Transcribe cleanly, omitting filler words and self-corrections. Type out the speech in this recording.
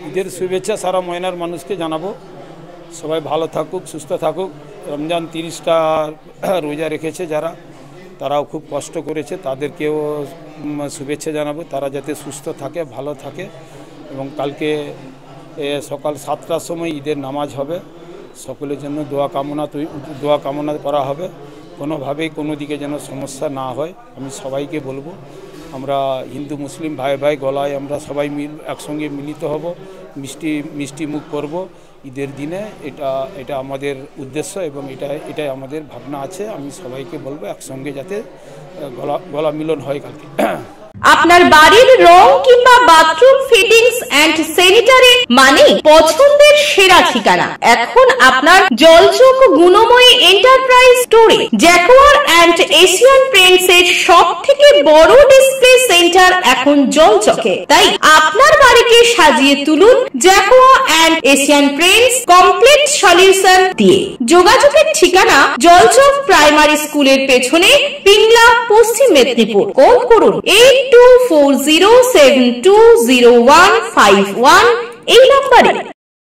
ঈদের শুভেচ্ছা সারা ময়নার মানুষকে জানাবো। সবাই ভালো থাকুক, সুস্থ থাকুক। রমজান 30টা রোজা রেখেছে যারা, তারাও খুব কষ্ট করেছে, তাদেরকেও শুভেচ্ছা জানাবো। তারা যাতে সুস্থ থাকে, ভালো থাকে। এবং কালকে সকাল 7টার সময় ঈদের নামাজ হবে। সকলের জন্য দোয়া কামনা করা হবে। কোনোভাবেই কোনো দিকে যেন সমস্যা না হয় আমি সবাইকে বলবো। আমরা হিন্দু মুসলিম ভাই ভাই গলায় আমরা সবাই একসঙ্গে মিলিত হব, মিষ্টি মুখ করব ঈদের দিনে। এটা আমাদের উদ্দেশ্য এবং এটাই আমাদের ভাবনা আছে। আমি সবাইকে বলবো একসঙ্গে যাতে গলা মিলন হয় কালকে। আপনার বাড়ির রং কিংবা বাথরুম ফিটিংস এন্ড স্যানিটারি মানে পছন্দের সেরা ঠিকানা এখন আপনার জলচক গুণময়ী এন্টারপ্রাইজ স্টোরে। জ্যাকোয়ার এন্ড এশিয়ান পেইন্টস এর সবথেকে বড় ডিসপ্লে সেন্টার এখন জলচকে। তাই আপনার বাড়িকে সাজিয়ে তুলুন Jaquar and Asian Paints complete solution দিয়ে। যোগাযোগের ঠিকানা জলচক প্রাইমারি স্কুলের পেছনে, পিংলা, পশ্চিম মেদিনীপুর। কল করুন 8240720151 এই নম্বরে।